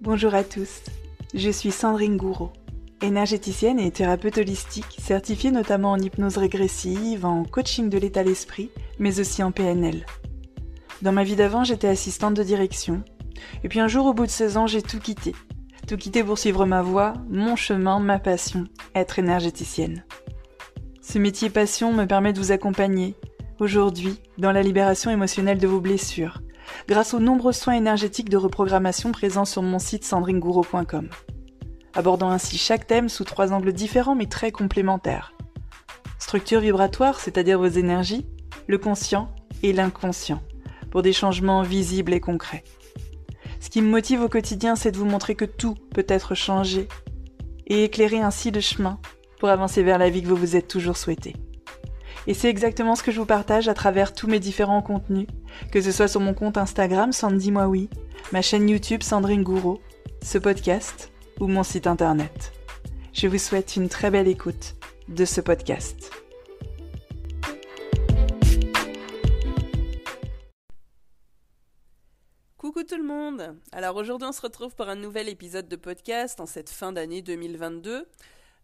Bonjour à tous, je suis Sandrine Gouraud, énergéticienne et thérapeute holistique, certifiée notamment en hypnose régressive, en coaching de l'état d'esprit, mais aussi en PNL. Dans ma vie d'avant, j'étais assistante de direction, et puis un jour, au bout de 16 ans, j'ai tout quitté. Tout quitté pour suivre ma voie, mon chemin, ma passion, être énergéticienne. Ce métier passion me permet de vous accompagner, aujourd'hui, dans la libération émotionnelle de vos blessures, grâce aux nombreux soins énergétiques de reprogrammation présents sur mon site sandrinegouraud.com, abordant ainsi chaque thème sous 3 angles différents mais très complémentaires. Structure vibratoire, c'est-à-dire vos énergies, le conscient et l'inconscient, pour des changements visibles et concrets. Ce qui me motive au quotidien, c'est de vous montrer que tout peut être changé et éclairer ainsi le chemin pour avancer vers la vie que vous vous êtes toujours souhaité. Et c'est exactement ce que je vous partage à travers tous mes différents contenus, que ce soit sur mon compte Instagram Sandy Moi Oui, ma chaîne YouTube Sandrine Gouraud, ce podcast ou mon site internet. Je vous souhaite une très belle écoute de ce podcast. Coucou tout le monde! Alors aujourd'hui on se retrouve pour un nouvel épisode de podcast en cette fin d'année 2022.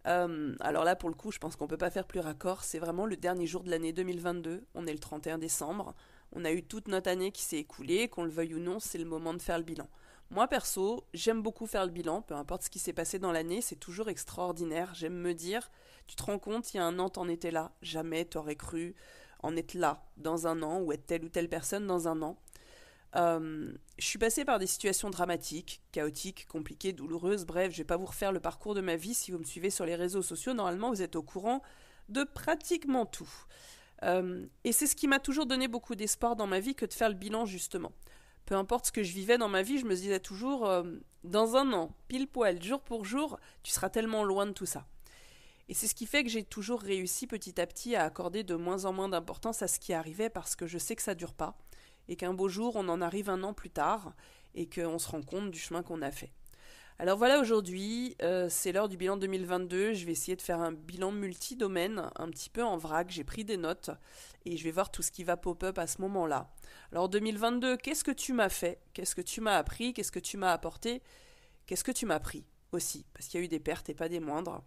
Alors là pour le coup je pense qu'on peut pas faire plus raccord, c'est vraiment le dernier jour de l'année 2022, on est le 31 décembre, on a eu toute notre année qui s'est écoulée, qu'on le veuille ou non, c'est le moment de faire le bilan. Moi perso, j'aime beaucoup faire le bilan, peu importe ce qui s'est passé dans l'année, c'est toujours extraordinaire, j'aime me dire, tu te rends compte, il y a un an t'en étais là, jamais t'aurais cru en être là dans un an ou être telle ou telle personne dans un an. Je suis passée par des situations dramatiques, chaotiques, compliquées, douloureuses, bref, je vais pas vous refaire le parcours de ma vie. Si vous me suivez sur les réseaux sociaux, normalement vous êtes au courant de pratiquement tout. Et c'est ce qui m'a toujours donné beaucoup d'espoir dans ma vie que de faire le bilan justement. Peu importe ce que je vivais dans ma vie, je me disais toujours, dans un an, pile poil, jour pour jour, tu seras tellement loin de tout ça. Et c'est ce qui fait que j'ai toujours réussi petit à petit à accorder de moins en moins d'importance à ce qui arrivait parce que je sais que ça dure pas. Et qu'un beau jour, on en arrive un an plus tard et qu'on se rend compte du chemin qu'on a fait. Alors voilà, aujourd'hui, c'est l'heure du bilan 2022. Je vais essayer de faire un bilan multi-domaine, un petit peu en vrac. J'ai pris des notes et je vais voir tout ce qui va pop-up à ce moment-là. Alors 2022, qu'est-ce que tu m'as fait? Qu'est-ce que tu m'as appris? Qu'est-ce que tu m'as apporté? Qu'est-ce que tu m'as pris aussi? Parce qu'il y a eu des pertes et pas des moindres.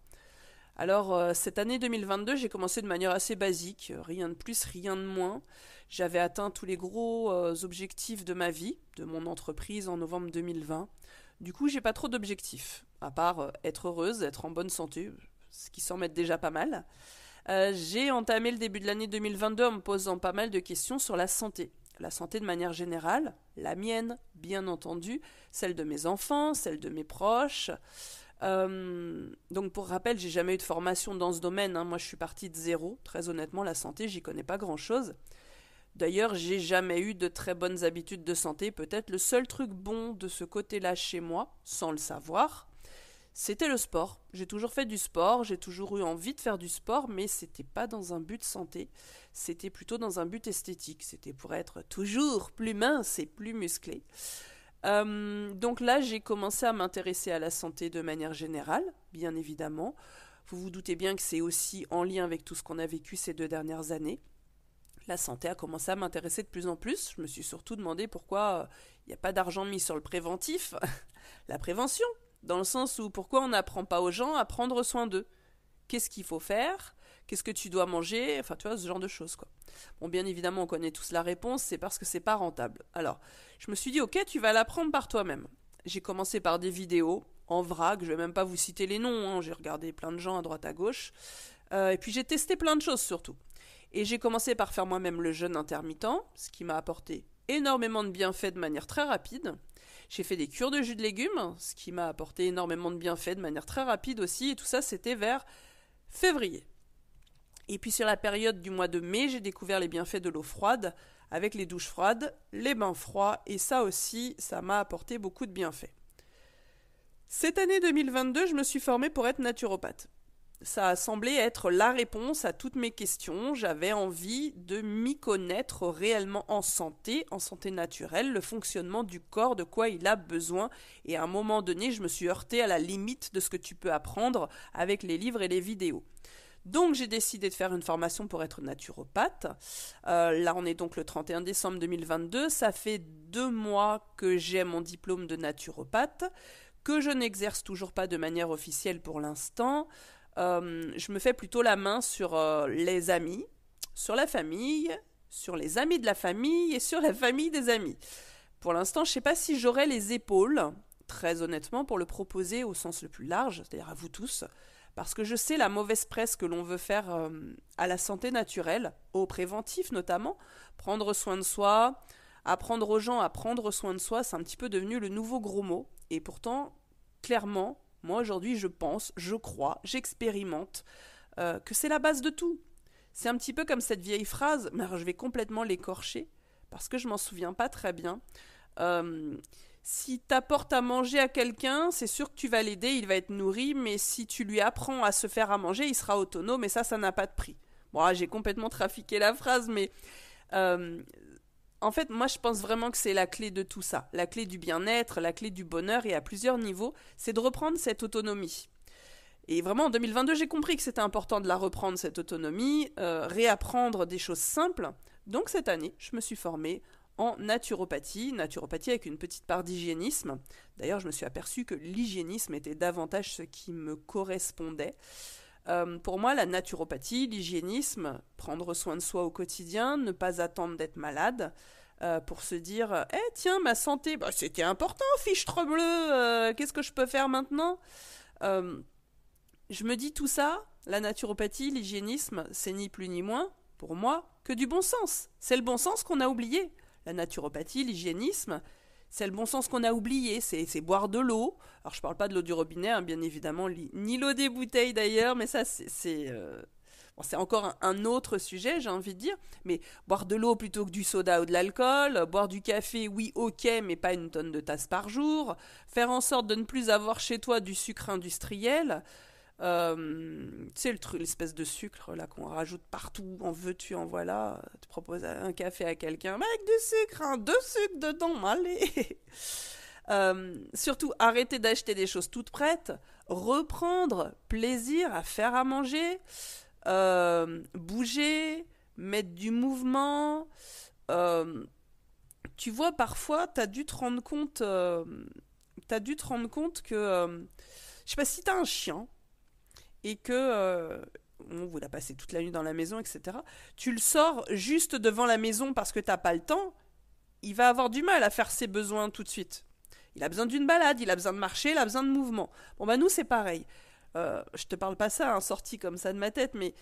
Alors, cette année 2022, j'ai commencé de manière assez basique, rien de plus, rien de moins. J'avais atteint tous les gros objectifs de ma vie, de mon entreprise en novembre 2020. Du coup, j'ai pas trop d'objectifs, à part être heureuse, être en bonne santé, ce qui semble être déjà pas mal. J'ai entamé le début de l'année 2022 en me posant pas mal de questions sur la santé. La santé de manière générale, la mienne, bien entendu, celle de mes enfants, celle de mes proches. Donc pour rappel, j'ai jamais eu de formation dans ce domaine, hein. Moi je suis partie de zéro, très honnêtement la santé j'y connais pas grand chose. D'ailleurs j'ai jamais eu de très bonnes habitudes de santé, peut-être le seul truc bon de ce côté-là chez moi, sans le savoir, c'était le sport. J'ai toujours fait du sport, j'ai toujours eu envie de faire du sport, mais c'était pas dans un but santé, c'était plutôt dans un but esthétique, c'était pour être toujours plus mince et plus musclé. Donc là, j'ai commencé à m'intéresser à la santé de manière générale, bien évidemment. Vous vous doutez bien que c'est aussi en lien avec tout ce qu'on a vécu ces 2 dernières années. La santé a commencé à m'intéresser de plus en plus. Je me suis surtout demandé pourquoi il n'y a pas d'argent mis sur le préventif, la prévention, dans le sens où pourquoi on n'apprend pas aux gens à prendre soin d'eux. Qu'est-ce qu'il faut faire? Qu'est-ce que tu dois manger? Enfin, tu vois, ce genre de choses, quoi. Bon, bien évidemment, on connaît tous la réponse, c'est parce que c'est pas rentable. Alors, je me suis dit, ok, tu vas l'apprendre par toi-même. J'ai commencé par des vidéos, en vrac, je vais même pas vous citer les noms, hein, j'ai regardé plein de gens à droite à gauche. Et puis j'ai testé plein de choses, surtout. Et j'ai commencé par faire moi-même le jeûne intermittent, ce qui m'a apporté énormément de bienfaits de manière très rapide. J'ai fait des cures de jus de légumes, ce qui m'a apporté énormément de bienfaits de manière très rapide aussi, et tout ça, c'était vers février. Et puis sur la période du mois de mai, j'ai découvert les bienfaits de l'eau froide, avec les douches froides, les bains froids, et ça aussi, ça m'a apporté beaucoup de bienfaits. Cette année 2022, je me suis formée pour être naturopathe. Ça a semblé être la réponse à toutes mes questions. J'avais envie de m'y connaître réellement en santé naturelle, le fonctionnement du corps, de quoi il a besoin. Et à un moment donné, je me suis heurtée à la limite de ce que tu peux apprendre avec les livres et les vidéos. Donc j'ai décidé de faire une formation pour être naturopathe. Là on est donc le 31 décembre 2022. Ça fait 2 mois que j'ai mon diplôme de naturopathe, que je n'exerce toujours pas de manière officielle pour l'instant. Je me fais plutôt la main sur les amis, sur la famille, sur les amis de la famille et sur la famille des amis. Pour l'instant, je ne sais pas si j'aurai les épaules, très honnêtement, pour le proposer au sens le plus large, c'est-à-dire à vous tous, parce que je sais la mauvaise presse que l'on veut faire à la santé naturelle, au préventif notamment, prendre soin de soi, apprendre aux gens à prendre soin de soi, c'est un petit peu devenu le nouveau gros mot, et pourtant, clairement, moi aujourd'hui je pense, je crois, j'expérimente que c'est la base de tout. C'est un petit peu comme cette vieille phrase, mais alors je vais complètement l'écorcher, parce que je m'en souviens pas très bien. Si tu apportes à manger à quelqu'un, c'est sûr que tu vas l'aider, il va être nourri, mais si tu lui apprends à se faire à manger, il sera autonome, et ça n'a pas de prix. Bon, j'ai complètement trafiqué la phrase, mais en fait, moi je pense vraiment que c'est la clé de tout ça. La clé du bien-être, la clé du bonheur, et à plusieurs niveaux, c'est de reprendre cette autonomie. Et vraiment, en 2022, j'ai compris que c'était important de la reprendre, cette autonomie, réapprendre des choses simples. Donc cette année, je me suis formée en naturopathie avec une petite part d'hygiénisme. D'ailleurs, je me suis aperçue que l'hygiénisme était davantage ce qui me correspondait. Pour moi, la naturopathie, l'hygiénisme, prendre soin de soi au quotidien, ne pas attendre d'être malade, pour se dire « tiens, ma santé, c'était important, fichtre bleu, qu'est-ce que je peux faire maintenant ?» Je me dis tout ça, la naturopathie, l'hygiénisme, c'est ni plus ni moins, pour moi, que du bon sens. C'est le bon sens qu'on a oublié. La naturopathie, l'hygiénisme, c'est le bon sens qu'on a oublié, c'est boire de l'eau. Alors je parle pas de l'eau du robinet, hein, bien évidemment, ni l'eau des bouteilles d'ailleurs, mais ça c'est encore un autre sujet, j'ai envie de dire. Mais boire de l'eau plutôt que du soda ou de l'alcool, boire du café, oui ok, mais pas une tonne de tasses par jour, faire en sorte de ne plus avoir chez toi du sucre industriel. Tu sais l'espèce de sucre là qu'on rajoute partout, en veux-tu en voilà, tu proposes un café à quelqu'un avec du sucre, 2 sucres dedans, allez. Surtout arrêter d'acheter des choses toutes prêtes, reprendre plaisir à faire à manger, bouger, mettre du mouvement. Tu vois, parfois t'as dû te rendre compte que je sais pas, si t'as un chien et que vous la passez toute la nuit dans la maison, etc. Tu le sors juste devant la maison parce que t'as pas le temps, il va avoir du mal à faire ses besoins tout de suite. Il a besoin d'une balade, il a besoin de marcher, il a besoin de mouvement. Bon nous c'est pareil. Je te parle pas ça, sorti comme ça de ma tête, mais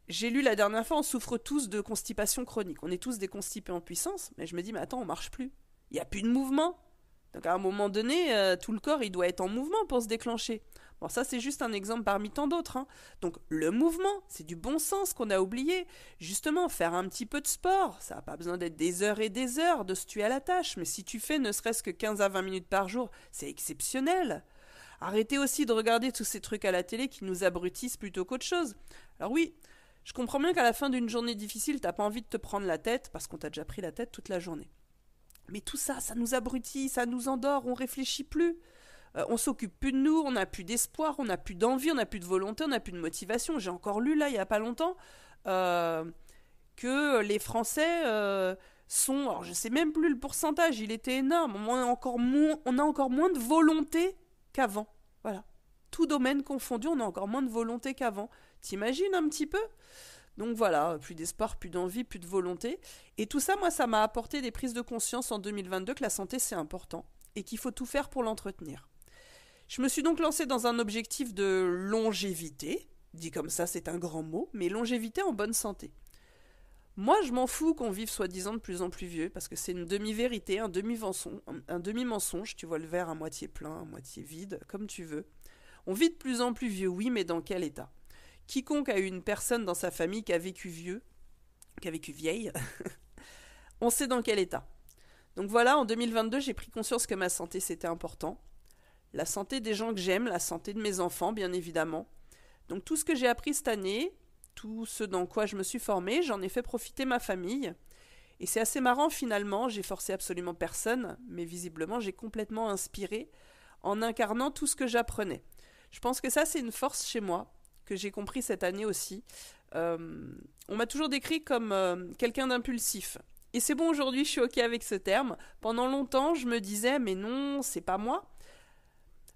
j'ai lu la dernière fois, on souffre tous de constipation chronique. On est tous des constipés en puissance, mais je me dis, mais attends, on marche plus. Il n'y a plus de mouvement. Donc à un moment donné, tout le corps, il doit être en mouvement pour se déclencher. Bon, ça c'est juste un exemple parmi tant d'autres. Donc le mouvement, c'est du bon sens qu'on a oublié. Justement, faire un petit peu de sport, ça n'a pas besoin d'être des heures et des heures, de se tuer à la tâche. Mais si tu fais ne serait-ce que 15 à 20 minutes par jour, c'est exceptionnel. Arrêtez aussi de regarder tous ces trucs à la télé qui nous abrutissent plutôt qu'autre chose. Alors oui, je comprends bien qu'à la fin d'une journée difficile, t'as pas envie de te prendre la tête parce qu'on t'a déjà pris la tête toute la journée. Mais tout ça, ça nous abrutit, ça nous endort, on réfléchit plus. On s'occupe plus de nous, on n'a plus d'espoir, on n'a plus d'envie, on n'a plus de volonté, on n'a plus de motivation. J'ai encore lu là, il y a pas longtemps, que les Français sont, alors je sais même plus le pourcentage, il était énorme. On a encore moins de volonté qu'avant. Voilà. Tout domaine confondu, on a encore moins de volonté qu'avant. T'imagines un petit peu ? Donc voilà, plus d'espoir, plus d'envie, plus de volonté. Et tout ça, moi, ça m'a apporté des prises de conscience en 2022 que la santé, c'est important et qu'il faut tout faire pour l'entretenir. Je me suis donc lancée dans un objectif de longévité. Dit comme ça, c'est un grand mot, mais longévité en bonne santé. Moi, je m'en fous qu'on vive soi-disant de plus en plus vieux, parce que c'est une demi-vérité, un demi-mensonge. Tu vois le verre à moitié plein, à moitié vide, comme tu veux. On vit de plus en plus vieux, oui, mais dans quel état ? Quiconque a eu une personne dans sa famille qui a vécu vieille, on sait dans quel état. Donc voilà, en 2022, j'ai pris conscience que ma santé, c'était important. La santé des gens que j'aime, la santé de mes enfants, bien évidemment. Donc tout ce que j'ai appris cette année, tout ce dans quoi je me suis formée, j'en ai fait profiter ma famille. Et c'est assez marrant finalement, j'ai forcé absolument personne, mais visiblement j'ai complètement inspiré en incarnant tout ce que j'apprenais. Je pense que ça, c'est une force chez moi, que j'ai compris cette année aussi. On m'a toujours décrit comme quelqu'un d'impulsif. Et c'est bon, aujourd'hui, je suis OK avec ce terme. Pendant longtemps, je me disais, mais non, c'est pas moi.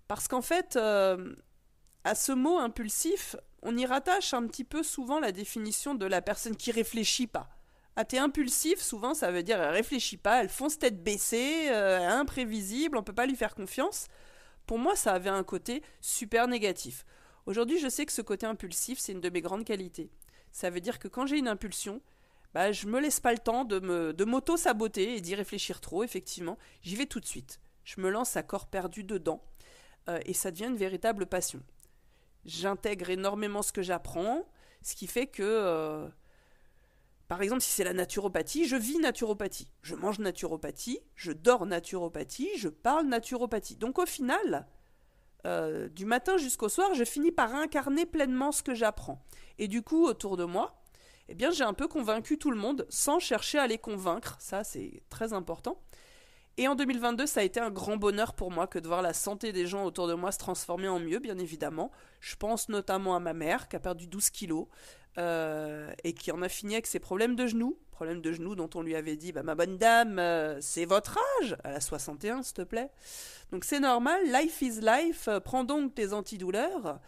Parce qu'en fait, à ce mot impulsif, on y rattache un petit peu souvent la définition de la personne qui réfléchit pas. Ah, t'es impulsif, souvent ça veut dire elle réfléchit pas, elle fonce tête baissée, imprévisible, on peut pas lui faire confiance. Pour moi, ça avait un côté super négatif. Aujourd'hui, je sais que ce côté impulsif, c'est une de mes grandes qualités. Ça veut dire que quand j'ai une impulsion, bah, je me laisse pas le temps de m'auto-saboter et d'y réfléchir trop, effectivement. J'y vais tout de suite. Je me lance à corps perdu dedans et ça devient une véritable passion. J'intègre énormément ce que j'apprends, ce qui fait que, par exemple, si c'est la naturopathie, je vis naturopathie. Je mange naturopathie, je dors naturopathie, je parle naturopathie. Donc au final, du matin jusqu'au soir, je finis par incarner pleinement ce que j'apprends. Et du coup, autour de moi, eh bien, j'ai un peu convaincu tout le monde sans chercher à les convaincre. Ça, c'est très important. Et en 2022, ça a été un grand bonheur pour moi que de voir la santé des gens autour de moi se transformer en mieux, bien évidemment. Je pense notamment à ma mère qui a perdu 12 kilos et qui en a fini avec ses problèmes de genoux. Problèmes de genoux dont on lui avait dit, bah, ma bonne dame, c'est votre âge. Elle a 61, s'il te plaît. Donc c'est normal, life is life, prends donc tes antidouleurs.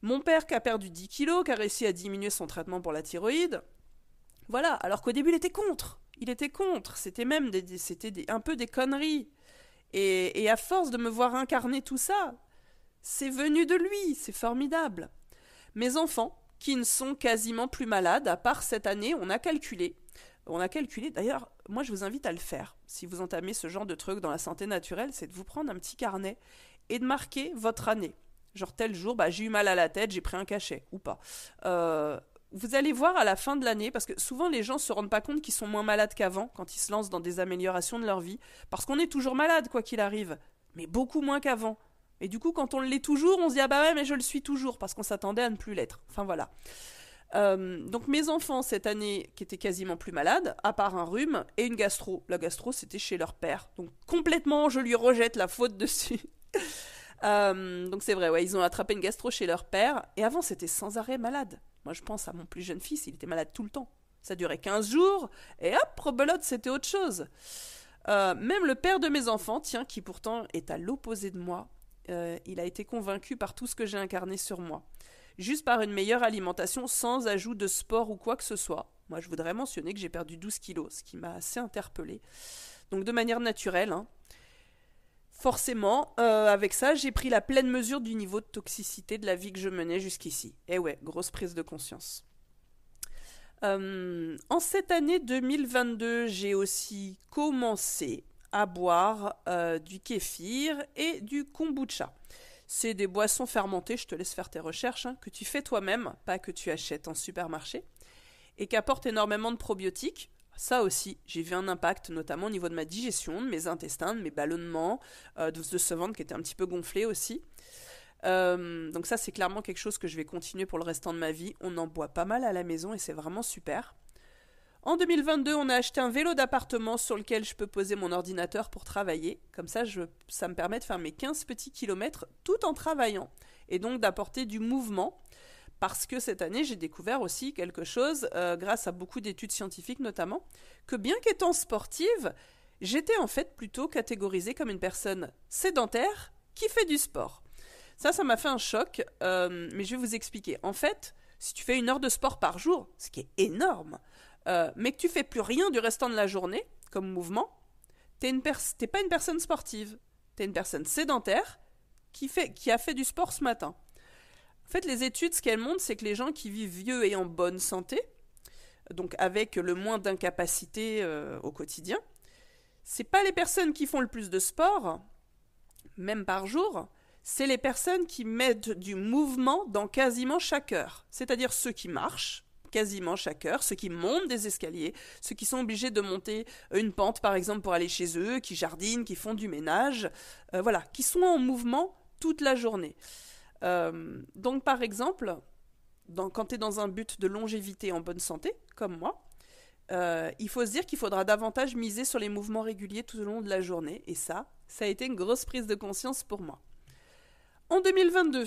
Mon père qui a perdu 10 kilos, qui a réussi à diminuer son traitement pour la thyroïde. Voilà, alors qu'au début il était contre. C'était même un peu des conneries. Et à force de me voir incarner tout ça, c'est venu de lui, c'est formidable. Mes enfants, qui ne sont quasiment plus malades, à part cette année, on a calculé, d'ailleurs, moi je vous invite à le faire, si vous entamez ce genre de truc dans la santé naturelle, c'est de vous prendre un petit carnet et de marquer votre année. Genre tel jour, bah, j'ai eu mal à la tête, j'ai pris un cachet, ou pas. Vous allez voir à la fin de l'année, parce que souvent les gens ne se rendent pas compte qu'ils sont moins malades qu'avant quand ils se lancent dans des améliorations de leur vie, parce qu'on est toujours malade quoi qu'il arrive, mais beaucoup moins qu'avant. Et du coup quand on l'est toujours, on se dit ah bah ouais mais je le suis toujours, parce qu'on s'attendait à ne plus l'être. Enfin voilà. Donc mes enfants cette année qui étaient quasiment plus malades, à part un rhume et une gastro. La gastro c'était chez leur père, donc complètement je lui rejette la faute dessus. Donc c'est vrai, ouais, ils ont attrapé une gastro chez leur père, et avant c'était sans arrêt malade. Moi je pense à mon plus jeune fils, il était malade tout le temps. Ça durait 15 jours, et hop, rebelote, c'était autre chose. Même le père de mes enfants, tiens, qui pourtant est à l'opposé de moi, il a été convaincu par tout ce que j'ai incarné sur moi. Juste par une meilleure alimentation, sans ajout de sport ou quoi que ce soit. Moi je voudrais mentionner que j'ai perdu 12 kilos, ce qui m'a assez interpellée. Donc de manière naturelle, hein. Forcément, avec ça, j'ai pris la pleine mesure du niveau de toxicité de la vie que je menais jusqu'ici. Et ouais, grosse prise de conscience. En cette année 2022, j'ai aussi commencé à boire du kéfir et du kombucha. C'est des boissons fermentées, je te laisse faire tes recherches, hein, que tu fais toi-même, pas que tu achètes en supermarché, et qui apportent énormément de probiotiques. Ça aussi, j'ai vu un impact, notamment au niveau de ma digestion, de mes intestins, de mes ballonnements, de ce ventre qui était un petit peu gonflé aussi. Donc ça, c'est clairement quelque chose que je vais continuer pour le restant de ma vie. On en boit pas mal à la maison et c'est vraiment super. En 2022, on a acheté un vélo d'appartement sur lequel je peux poser mon ordinateur pour travailler. Comme ça, ça me permet de faire mes 15 petits kilomètres tout en travaillant. Et donc d'apporter du mouvement. Parce que cette année, j'ai découvert aussi quelque chose, grâce à beaucoup d'études scientifiques notamment, que bien qu'étant sportive, j'étais en fait plutôt catégorisée comme une personne sédentaire qui fait du sport. Ça m'a fait un choc, mais je vais vous expliquer. En fait, si tu fais 1 heure de sport par jour, ce qui est énorme, mais que tu fais plus rien du restant de la journée, comme mouvement, t'es pas une personne sportive. T'es une personne sédentaire qui a fait du sport ce matin. En fait, les études, ce qu'elles montrent, c'est que les gens qui vivent vieux et en bonne santé, donc avec le moins d'incapacité au quotidien, c'est pas les personnes qui font le plus de sport, même par jour, c'est les personnes qui mettent du mouvement dans quasiment chaque heure. C'est-à-dire ceux qui marchent quasiment chaque heure, ceux qui montent des escaliers, ceux qui sont obligés de monter une pente par exemple pour aller chez eux, qui jardinent, qui font du ménage, voilà, qui sont en mouvement toute la journée. Donc par exemple, quand tu es dans un but de longévité en bonne santé, comme moi, il faut se dire qu'il faudra davantage miser sur les mouvements réguliers tout au long de la journée, et ça a été une grosse prise de conscience pour moi. En 2022,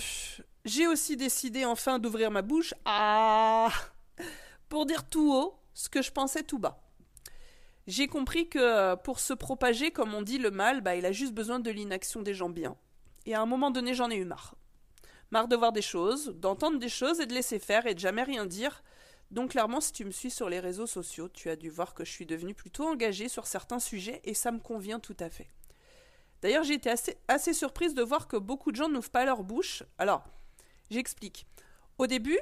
j'ai aussi décidé enfin d'ouvrir ma bouche pour dire tout haut ce que je pensais tout bas. J'ai compris que pour se propager, comme on dit, le mal, il a juste besoin de l'inaction des gens bien. Et à un moment donné, j'en ai eu marre. Marre de voir des choses, d'entendre des choses et de laisser faire et de jamais rien dire. Donc clairement, si tu me suis sur les réseaux sociaux, tu as dû voir que je suis devenue plutôt engagée sur certains sujets et ça me convient tout à fait. D'ailleurs, j'ai été assez surprise de voir que beaucoup de gens n'ouvrent pas leur bouche. Alors, j'explique. Au début,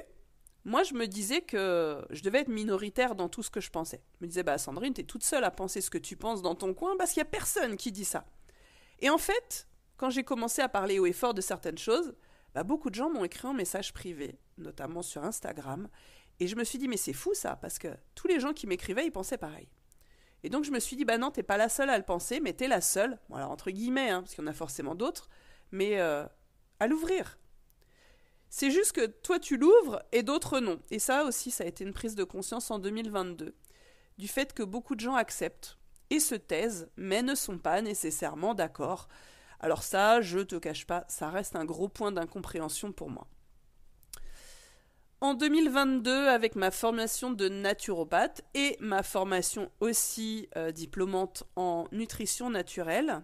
moi, je me disais que je devais être minoritaire dans tout ce que je pensais. Je me disais, Sandrine, t'es toute seule à penser ce que tu penses dans ton coin parce qu'il n'y a personne qui dit ça. Et en fait, quand j'ai commencé à parler haut et fort de certaines choses, beaucoup de gens m'ont écrit en message privé, notamment sur Instagram, et je me suis dit, mais c'est fou ça, parce que tous les gens qui m'écrivaient, ils pensaient pareil. Et donc je me suis dit, non, t'es pas la seule à le penser, mais t'es la seule, bon alors entre guillemets, parce qu'il y en a forcément d'autres, mais à l'ouvrir. C'est juste que toi tu l'ouvres et d'autres non. Et ça aussi, ça a été une prise de conscience en 2022, du fait que beaucoup de gens acceptent et se taisent, mais ne sont pas nécessairement d'accord. Alors ça, je te cache pas, ça reste un gros point d'incompréhension pour moi. En 2022, avec ma formation de naturopathe et ma formation aussi diplômante en nutrition naturelle,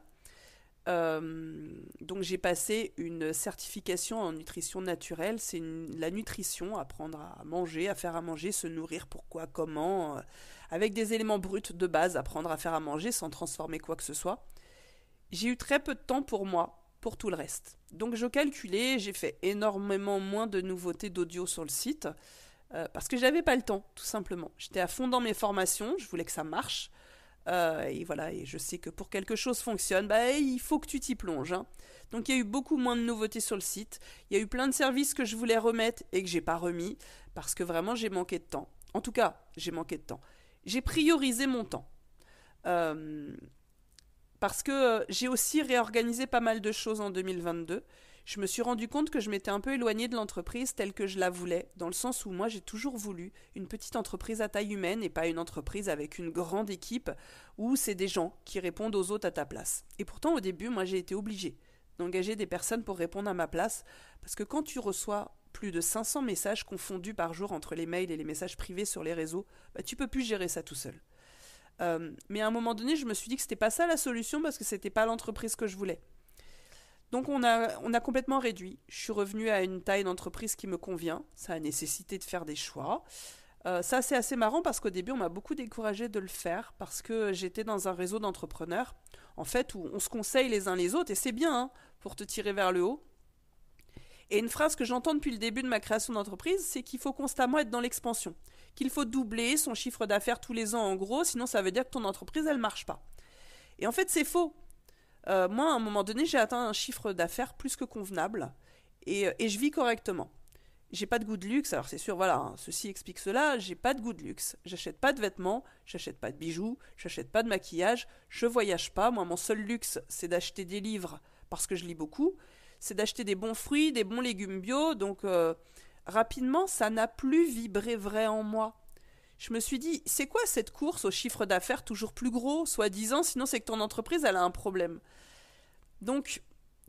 donc j'ai passé une certification en nutrition naturelle, c'est la nutrition, apprendre à manger, à faire à manger, se nourrir, pourquoi, comment, avec des éléments bruts de base, apprendre à faire à manger sans transformer quoi que ce soit. J'ai eu très peu de temps pour moi, pour tout le reste. Donc je calculais, j'ai fait énormément moins de nouveautés d'audio sur le site, parce que j'avais pas le temps, tout simplement. J'étais à fond dans mes formations, je voulais que ça marche, et voilà, et je sais que pour que quelque chose fonctionne, il faut que tu t'y plonges. Donc il y a eu beaucoup moins de nouveautés sur le site, il y a eu plein de services que je voulais remettre et que j'ai pas remis, parce que vraiment j'ai manqué de temps. En tout cas, j'ai manqué de temps. J'ai priorisé mon temps. Parce que j'ai aussi réorganisé pas mal de choses en 2022. Je me suis rendu compte que je m'étais un peu éloignée de l'entreprise telle que je la voulais, dans le sens où moi j'ai toujours voulu une petite entreprise à taille humaine et pas une entreprise avec une grande équipe où c'est des gens qui répondent aux autres à ta place. Et pourtant au début, moi j'ai été obligée d'engager des personnes pour répondre à ma place, parce que quand tu reçois plus de 500 messages confondus par jour entre les mails et les messages privés sur les réseaux, tu peux plus gérer ça tout seul. Mais à un moment donné, je me suis dit que c'était pas ça la solution parce que c'était pas l'entreprise que je voulais. Donc on a complètement réduit. Je suis revenue à une taille d'entreprise qui me convient. Ça a nécessité de faire des choix. Ça c'est assez marrant parce qu'au début on m'a beaucoup découragée de le faire parce que j'étais dans un réseau d'entrepreneurs en fait où on se conseille les uns les autres et c'est bien pour te tirer vers le haut. Et une phrase que j'entends depuis le début de ma création d'entreprise, c'est qu'il faut constamment être dans l'expansion. Qu'il faut doubler son chiffre d'affaires tous les ans en gros, sinon ça veut dire que ton entreprise elle marche pas. Et en fait c'est faux. Moi à un moment donné j'ai atteint un chiffre d'affaires plus que convenable et je vis correctement. J'ai pas de goût de luxe, alors c'est sûr voilà, ceci explique cela, j'ai pas de goût de luxe, j'achète pas de vêtements, j'achète pas de bijoux, j'achète pas de maquillage, je voyage pas, moi mon seul luxe c'est d'acheter des livres parce que je lis beaucoup, c'est d'acheter des bons fruits, des bons légumes bio, donc rapidement, ça n'a plus vibré vrai en moi. Je me suis dit, c'est quoi cette course au chiffre d'affaires toujours plus gros, soi-disant, sinon c'est que ton entreprise, elle a un problème. Donc,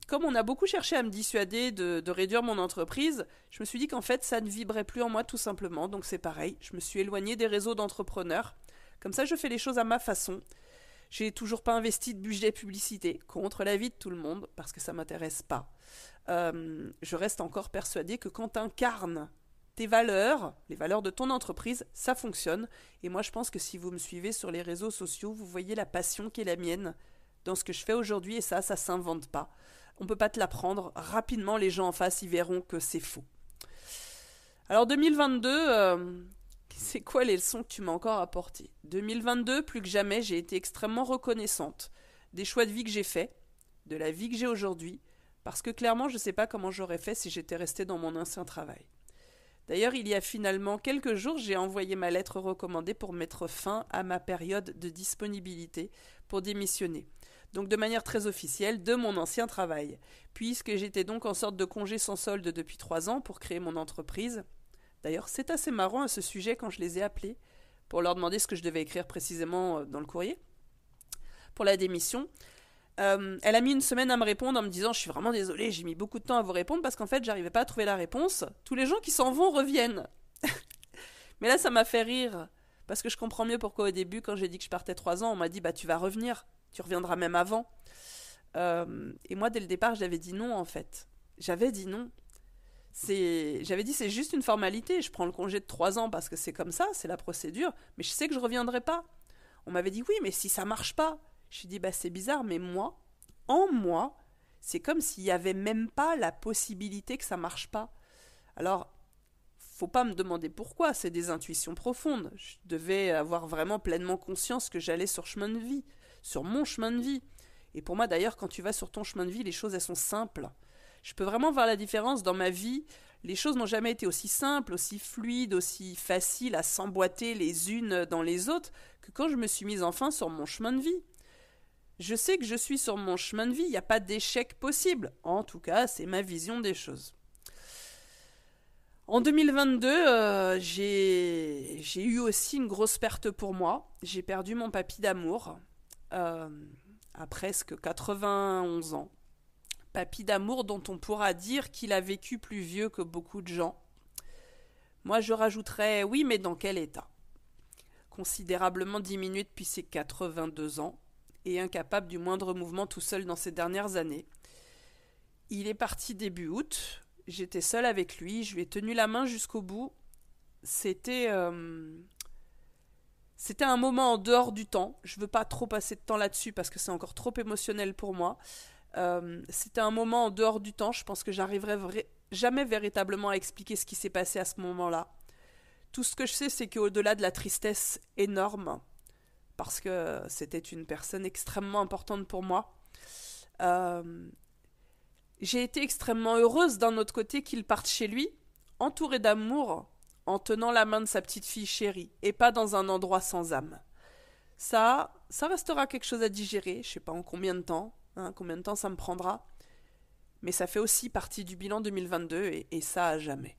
comme on a beaucoup cherché à me dissuader de réduire mon entreprise, je me suis dit qu'en fait, ça ne vibrait plus en moi tout simplement. Donc c'est pareil, je me suis éloignée des réseaux d'entrepreneurs. Comme ça, je fais les choses à ma façon. J'ai toujours pas investi de budget publicité, contre l'avis de tout le monde, parce que ça m'intéresse pas. Je reste encore persuadée que quand tu incarnes tes valeurs, les valeurs de ton entreprise, ça fonctionne. Et moi, je pense que si vous me suivez sur les réseaux sociaux, vous voyez la passion qui est la mienne dans ce que je fais aujourd'hui, et ça s'invente pas. On peut pas te l'apprendre. Rapidement, les gens en face, ils verront que c'est faux. Alors 2022, c'est quoi les leçons que tu m'as encore apportées ? 2022, plus que jamais, j'ai été extrêmement reconnaissante des choix de vie que j'ai faits, de la vie que j'ai aujourd'hui, parce que clairement, je ne sais pas comment j'aurais fait si j'étais restée dans mon ancien travail. D'ailleurs, il y a finalement quelques jours, j'ai envoyé ma lettre recommandée pour mettre fin à ma période de disponibilité pour démissionner. Donc de manière très officielle, de mon ancien travail, puisque j'étais donc en sorte de congé sans solde depuis 3 ans pour créer mon entreprise. D'ailleurs, c'est assez marrant à ce sujet quand je les ai appelés pour leur demander ce que je devais écrire précisément dans le courrier pour la démission. Elle a mis 1 semaine à me répondre en me disant « Je suis vraiment désolée, j'ai mis beaucoup de temps à vous répondre parce qu'en fait, j'arrivais pas à trouver la réponse. Tous les gens qui s'en vont reviennent. » Mais là, ça m'a fait rire parce que je comprends mieux pourquoi au début, quand j'ai dit que je partais 3 ans, on m'a dit « Bah, tu vas revenir, tu reviendras même avant. » Et moi, dès le départ, j'avais dit non, en fait. J'avais dit non. J'avais dit c'est juste une formalité, je prends le congé de 3 ans parce que c'est comme ça, c'est la procédure, mais je sais que je reviendrai pas. On m'avait dit oui, mais si ça marche pas. Je lui ai dit bah c'est bizarre, mais moi, en moi, c'est comme s'il y avait même pas la possibilité que ça marche pas. Alors, faut pas me demander pourquoi, c'est des intuitions profondes. Je devais avoir vraiment pleinement conscience que j'allais sur chemin de vie, sur mon chemin de vie. Et pour moi d'ailleurs, quand tu vas sur ton chemin de vie, les choses elles sont simples. Je peux vraiment voir la différence dans ma vie. Les choses n'ont jamais été aussi simples, aussi fluides, aussi faciles à s'emboîter les unes dans les autres que quand je me suis mise enfin sur mon chemin de vie. Je sais que je suis sur mon chemin de vie, il n'y a pas d'échec possible. En tout cas, c'est ma vision des choses. En 2022, j'ai eu aussi une grosse perte pour moi. J'ai perdu mon papy d'amour à presque 91 ans. Papy d'amour dont on pourra dire qu'il a vécu plus vieux que beaucoup de gens. Moi, je rajouterais oui, mais dans quel état ? Considérablement diminué depuis ses 82 ans et incapable du moindre mouvement tout seul dans ces dernières années. Il est parti début août. J'étais seule avec lui, je lui ai tenu la main jusqu'au bout. C'était un moment en dehors du temps. Je ne veux pas trop passer de temps là-dessus parce que c'est encore trop émotionnel pour moi. C'était un moment en dehors du temps. Je pense que j'arriverai jamais véritablement à expliquer ce qui s'est passé à ce moment-là. Tout ce que je sais, c'est qu'au-delà de la tristesse énorme, parce que c'était une personne extrêmement importante pour moi, j'ai été extrêmement heureuse d'un autre côté qu'il parte chez lui, entouré d'amour, en tenant la main de sa petite fille chérie, et pas dans un endroit sans âme. Ça restera quelque chose à digérer, je sais pas en combien de temps, combien de temps ça me prendra, mais ça fait aussi partie du bilan 2022, et ça à jamais.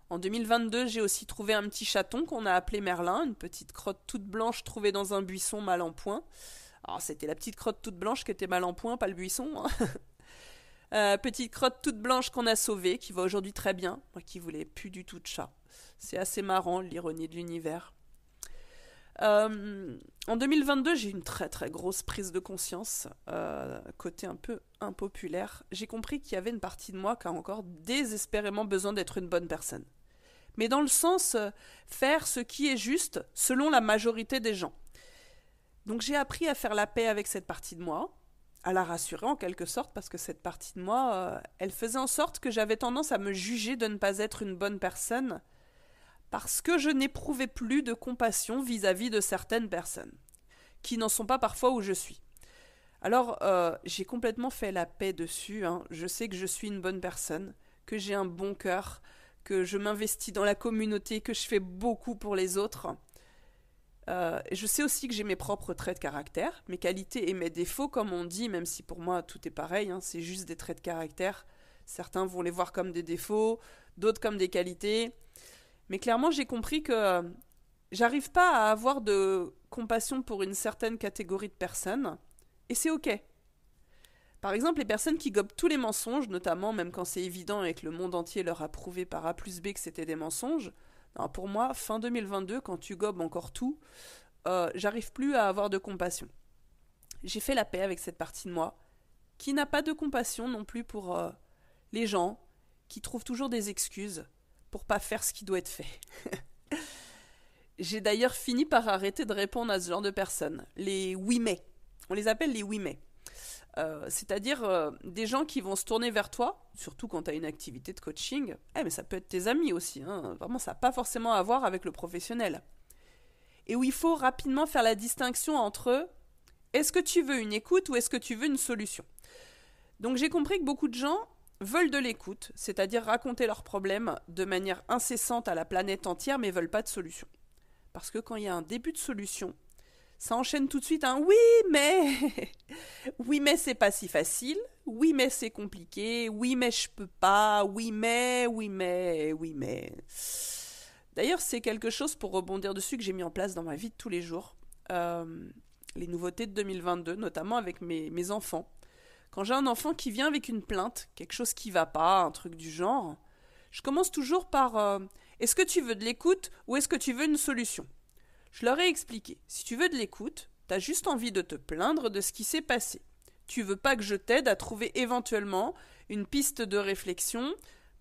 En 2022, j'ai aussi trouvé un petit chaton qu'on a appelé Merlin, une petite crotte toute blanche trouvée dans un buisson mal en point. Alors c'était la petite crotte toute blanche qui était mal en point, pas le buisson, petite crotte toute blanche qu'on a sauvée, qui va aujourd'hui très bien, moi qui voulais plus du tout de chat. C'est assez marrant, l'ironie de l'univers. En 2022, j'ai eu une très très grosse prise de conscience, côté un peu impopulaire. J'ai compris qu'il y avait une partie de moi qui a encore désespérément besoin d'être une bonne personne. Mais dans le sens, faire ce qui est juste selon la majorité des gens. Donc j'ai appris à faire la paix avec cette partie de moi, à la rassurer en quelque sorte, parce que cette partie de moi, elle faisait en sorte que j'avais tendance à me juger de ne pas être une bonne personne, parce que je n'éprouvais plus de compassion vis-à-vis de certaines personnes, qui n'en sont pas parfois où je suis. Alors, j'ai complètement fait la paix dessus, Je sais que je suis une bonne personne, que j'ai un bon cœur, que je m'investis dans la communauté, que je fais beaucoup pour les autres. Je sais aussi que j'ai mes propres traits de caractère, mes qualités et mes défauts, comme on dit, même si pour moi tout est pareil, c'est juste des traits de caractère. Certains vont les voir comme des défauts, d'autres comme des qualités. Mais clairement, j'ai compris que j'arrive pas à avoir de compassion pour une certaine catégorie de personnes, et c'est ok. Par exemple, les personnes qui gobent tous les mensonges, notamment même quand c'est évident et que le monde entier leur a prouvé par A plus B que c'était des mensonges, alors pour moi, fin 2022, quand tu gobes encore tout, j'arrive plus à avoir de compassion. J'ai fait la paix avec cette partie de moi, qui n'a pas de compassion non plus pour les gens, qui trouvent toujours des excuses pour pas faire ce qui doit être fait. J'ai d'ailleurs fini par arrêter de répondre à ce genre de personnes, les oui mais. On les appelle les oui mais. C'est-à-dire des gens qui vont se tourner vers toi, surtout quand tu as une activité de coaching, mais ça peut être tes amis aussi, vraiment ça n'a pas forcément à voir avec le professionnel. Et où il faut rapidement faire la distinction entre est-ce que tu veux une écoute ou est-ce que tu veux une solution. Donc j'ai compris que beaucoup de gens veulent de l'écoute, c'est-à-dire raconter leurs problèmes de manière incessante à la planète entière, mais veulent pas de solution. Parce que quand il y a un début de solution, ça enchaîne tout de suite un oui mais oui mais c'est pas si facile, oui mais c'est compliqué, oui mais je peux pas, oui mais. D'ailleurs c'est quelque chose pour rebondir dessus que j'ai mis en place dans ma vie de tous les jours, les nouveautés de 2022, notamment avec mes enfants. Quand j'ai un enfant qui vient avec une plainte, quelque chose qui va pas, un truc du genre, je commence toujours par est-ce que tu veux de l'écoute ou est-ce que tu veux une solution ? Je leur ai expliqué, si tu veux de l'écoute, t'as juste envie de te plaindre de ce qui s'est passé. tu veux pas que je t'aide à trouver éventuellement une piste de réflexion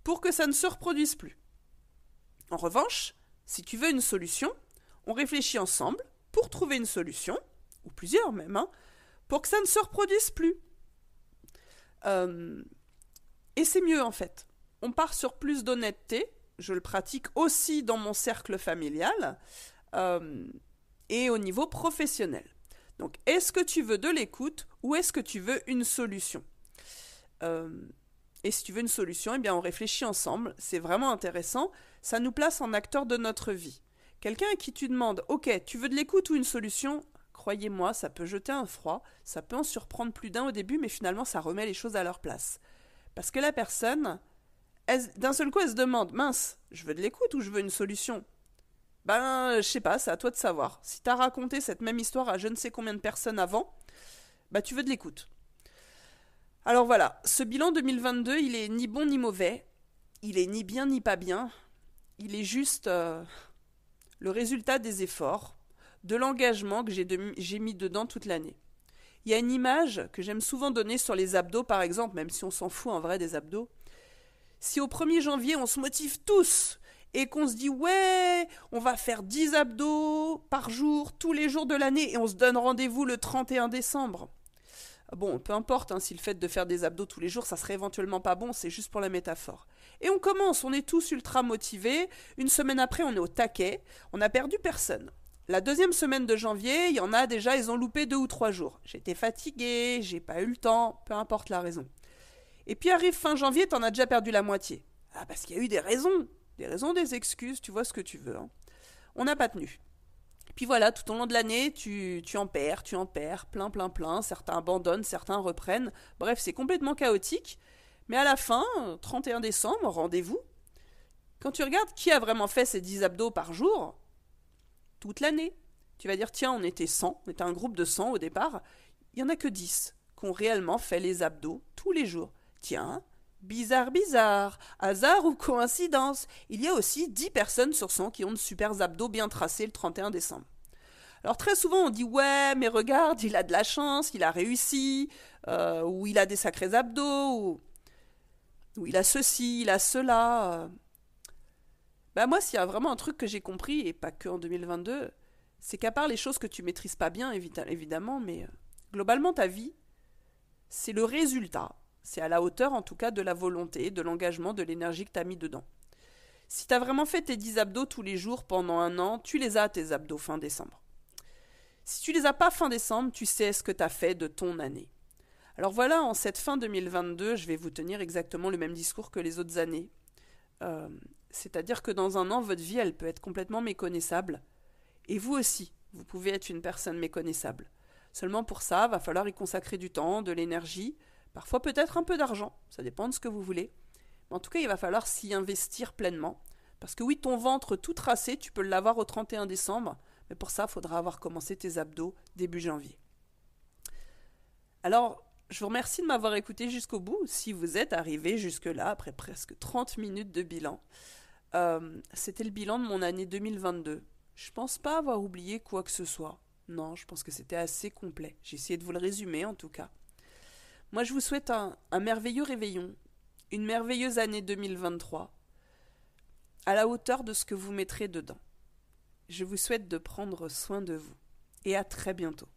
pour que ça ne se reproduise plus. En revanche, si tu veux une solution, on réfléchit ensemble pour trouver une solution, ou plusieurs même, pour que ça ne se reproduise plus. Et c'est mieux en fait. On part sur plus d'honnêteté, je le pratique aussi dans mon cercle familial et au niveau professionnel. Donc, est-ce que tu veux de l'écoute ou est-ce que tu veux une solution ? Et si tu veux une solution, eh bien on réfléchit ensemble, c'est vraiment intéressant, ça nous place en acteur de notre vie. Quelqu'un à qui tu demandes, ok, tu veux de l'écoute ou une solution ? Croyez-moi, ça peut jeter un froid, ça peut en surprendre plus d'un au début, mais finalement ça remet les choses à leur place. Parce que la personne, d'un seul coup, elle se demande, mince, je veux de l'écoute ou je veux une solution ? Ben, je sais pas, c'est à toi de savoir. Si t'as raconté cette même histoire à je ne sais combien de personnes avant, ben tu veux de l'écoute. Alors voilà, ce bilan 2022, il est ni bon ni mauvais, il est ni bien ni pas bien, il est juste le résultat des efforts, de l'engagement que j'ai mis dedans toute l'année. Il y a une image que j'aime souvent donner sur les abdos par exemple, même si on s'en fout en vrai des abdos. Si au 1er janvier on se motive tous et qu'on se dit ouais, on va faire 10 abdos par jour, tous les jours de l'année et on se donne rendez-vous le 31 décembre. Bon, peu importe si le fait de faire des abdos tous les jours, ça serait éventuellement pas bon, c'est juste pour la métaphore. Et on commence, on est tous ultra motivés, une semaine après on est au taquet, on n'a perdu personne. La 2e semaine de janvier, il y en a déjà, ils ont loupé 2 ou 3 jours. J'étais fatiguée, j'ai pas eu le temps, peu importe la raison. Et puis arrive fin janvier, t'en as déjà perdu la moitié. Ah, parce qu'il y a eu des raisons, des excuses, tu vois ce que tu veux. On n'a pas tenu. Puis voilà, tout au long de l'année, tu en perds, plein. Certains abandonnent, certains reprennent. Bref, c'est complètement chaotique. Mais à la fin, 31 décembre, rendez-vous. Quand tu regardes qui a vraiment fait ces 10 abdos par jour, toute l'année, tu vas dire, tiens, on était 100, on était un groupe de 100 au départ. Il n'y en a que 10 qui ont réellement fait les abdos tous les jours. Tiens, bizarre, hasard ou coïncidence, il y a aussi 10 personnes sur 100 qui ont de super abdos bien tracés le 31 décembre. Alors très souvent on dit ouais mais regarde il a de la chance, il a réussi, ou il a des sacrés abdos, ou il a ceci, il a cela. Ben moi s'il y a vraiment un truc que j'ai compris, et pas que en 2022, c'est qu'à part les choses que tu maîtrises pas bien évidemment, mais globalement ta vie, c'est le résultat. C'est à la hauteur en tout cas de la volonté, de l'engagement, de l'énergie que tu as mis dedans. Si tu as vraiment fait tes 10 abdos tous les jours pendant un an, tu les as tes abdos fin décembre. Si tu les as pas fin décembre, tu sais ce que tu as fait de ton année. Alors voilà, en cette fin 2022, je vais vous tenir exactement le même discours que les autres années. C'est-à-dire que dans un an, votre vie, elle peut être complètement méconnaissable. Et vous aussi, vous pouvez être une personne méconnaissable. Seulement pour ça, va falloir y consacrer du temps, de l'énergie, parfois peut-être un peu d'argent, ça dépend de ce que vous voulez. Mais en tout cas, il va falloir s'y investir pleinement. Parce que oui, ton ventre tout tracé, tu peux l'avoir au 31 décembre, mais pour ça, il faudra avoir commencé tes abdos début janvier. Alors, je vous remercie de m'avoir écouté jusqu'au bout, si vous êtes arrivé jusque-là, après presque 30 minutes de bilan. C'était le bilan de mon année 2022. Je pense pas avoir oublié quoi que ce soit. Non, je pense que c'était assez complet. J'ai essayé de vous le résumer, en tout cas. Moi, je vous souhaite un merveilleux réveillon, une merveilleuse année 2023, à la hauteur de ce que vous mettrez dedans. Je vous souhaite de prendre soin de vous, et à très bientôt.